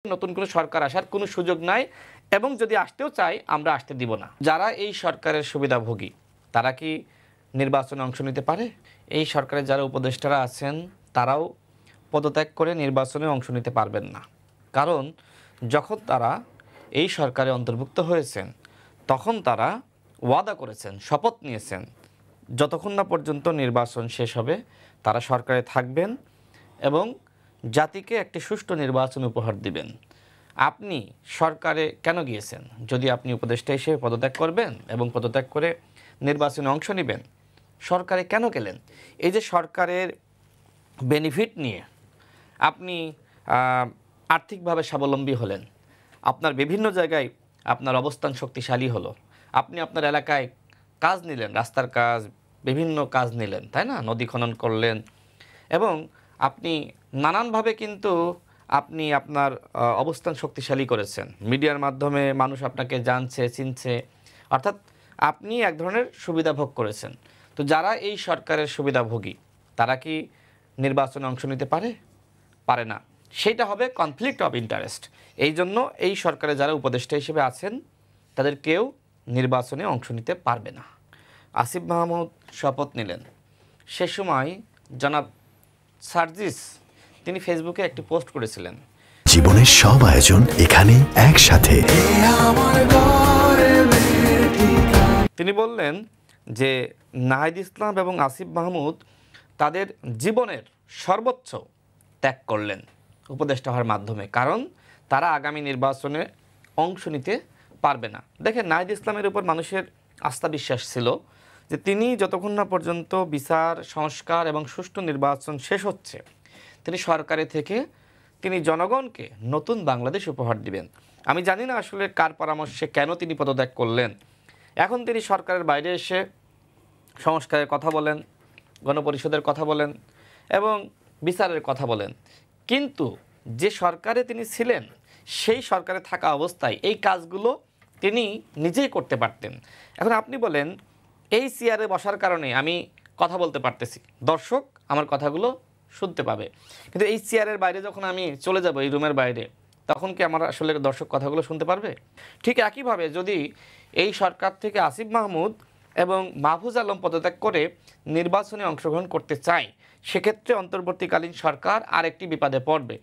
নতুন কোনো সরকার আসার কোনো সুযোগ নাই এবং যদি আসতেও চাই আমরা আসতে দিব না। যারা এই সরকারের সুবিধাভোগী তারা কি নির্বাচনে অংশ নিতে পারে? এই সরকারের যারা উপদেষ্টারা আছেন তারাও পদত্যাগ করে নির্বাচনে অংশ নিতে পারবেন না। কারণ যখন তারা এই সরকারে অন্তর্ভুক্ত হয়েছেন তখন তারা ওয়াদা করেছেন, শপথ নিয়েছেন যতক্ষণ না পর্যন্ত নির্বাচন শেষ হবে তারা সরকারে থাকবেন এবং জাতিকে একটি সুষ্ঠু নির্বাচন উপহার দিবেন। আপনি সরকারে কেন গিয়েছেন? যদি আপনি উপদেষ্টা হিসেবে পদত্যাগ করবেন এবং পদত্যাগ করে নির্বাচনে অংশ নেবেন, সরকারে কেন গেলেন? এই যে সরকারের বেনিফিট নিয়ে আপনি আর্থিকভাবে স্বাবলম্বী হলেন, আপনার বিভিন্ন জায়গায় আপনার অবস্থান শক্তিশালী হলো, আপনি আপনার এলাকায় কাজ নিলেন, রাস্তার কাজ, বিভিন্ন কাজ নিলেন, তাই না? নদী খনন করলেন এবং আপনি নানানভাবে কিন্তু আপনি আপনার অবস্থান শক্তিশালী করেছেন। মিডিয়ার মাধ্যমে মানুষ আপনাকে জানছে, চিনছে, অর্থাৎ আপনি এক ধরনের সুবিধা ভোগ করেছেন। তো যারা এই সরকারের সুবিধাভোগী তারা কি নির্বাচনে অংশ নিতে পারে? পারে না। সেইটা হবে কনফ্লিক্ট অফ ইন্টারেস্ট। এই জন্য এই সরকারে যারা উপদেষ্টা হিসেবে আছেন তাদের কেউ নির্বাচনে অংশ নিতে পারবে না। আসিফ মাহমুদ শপথ নিলেন, সে সময় জনাব সার্জিস তিনি ফেসবুকে একটি পোস্ট করেছিলেন, জীবনের সব আয়োজন এখানে একসাথে। তিনি বললেন যে নাহিদ ইসলাম এবং আসিফ মাহমুদ তাদের জীবনের সর্বোচ্চ ত্যাগ করলেন উপদেষ্টা হওয়ার মাধ্যমে, কারণ তারা আগামী নির্বাচনে অংশ নিতে পারবে না। দেখেন, নাহিদ ইসলামের উপর মানুষের আস্থা বিশ্বাস ছিল যে তিনি যতক্ষণ না পর্যন্ত বিচার, সংস্কার এবং সুষ্ঠু নির্বাচন শেষ হচ্ছে তিনি সরকারে থেকে তিনি জনগণকে নতুন বাংলাদেশ উপহার দিবেন। আমি জানি না আসলে কার পরামর্শে কেন তিনি পদত্যাগ করলেন। এখন তিনি সরকারের বাইরে এসে সংস্কারের কথা বলেন, গণপরিষদের কথা বলেন এবং বিচারের কথা বলেন, কিন্তু যে সরকারে তিনি ছিলেন সেই সরকারে থাকা অবস্থায় এই কাজগুলো তিনি নিজেই করতে পারতেন। এখন আপনি বলেন এই চেয়ারে বসার কারণে আমি কথা বলতে পারতেছি, দর্শক আমার কথাগুলো শুনতে পাবে, কিন্তু এই চেয়ারের বাইরে যখন আমি চলে যাব, এই রুমের বাইরে, তখন কি আমার আসলে দর্শক কথাগুলো শুনতে পারবে? ঠিক একইভাবে যদি এই সরকার থেকে আসিফ মাহমুদ এবং মাহফুজ আলম পদত্যাগ করে নির্বাচনে অংশগ্রহণ করতে চায়, সেক্ষেত্রে অন্তর্বর্তীকালীন সরকার আরেকটি বিপদে পড়বে।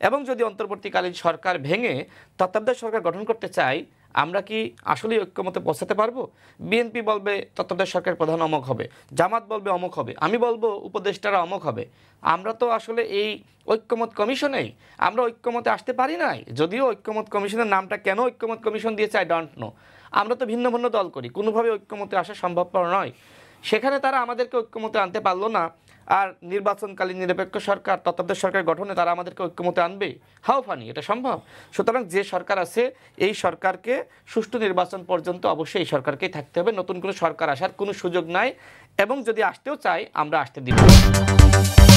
এবং যদি অন্তর্বর্তীকালীন সরকার ভেঙে তত্ত্বাবধায়ক সরকার গঠন করতে চাই, আমরা কি আসলেই ঐক্যমতে পৌঁছাতে পারবো? বিএনপি বলবে তত্ত্বাবধায়ক সরকার প্রধান অমুক হবে, জামাত বলবে অমুক হবে, আমি বলবো উপদেষ্টারা অমুক হবে। আমরা তো আসলে এই ঐক্যমত কমিশনেই আমরা ঐক্যমতে আসতে পারি নাই। যদিও ঐক্যমত কমিশনের নামটা কেন ঐক্যমত কমিশন দিয়েছে আই ডোন্ট নো। আমরা তো ভিন্ন ভিন্ন দল করি, কোনোভাবে ঐক্যমতে আসা সম্ভবপর নয়। সেখানে তারা আমাদেরকে ঐক্যমতে আনতে পারলো না, আর নির্বাচনকালীন নিরপেক্ষ সরকার, তত্ত্বাবধায়ক সরকার গঠনে তারা আমাদেরকে ঐক্যমতে আনবে? হাউ ফানি, এটা সম্ভব? সুতরাং যে সরকার আছে এই সরকারকে সুষ্ঠু নির্বাচন পর্যন্ত অবশ্যই এই সরকারকেই থাকতে হবে। নতুন কোনো সরকার আসার কোনো সুযোগ নাই এবং যদি আসতেও চাই আমরা আসতে দিব না।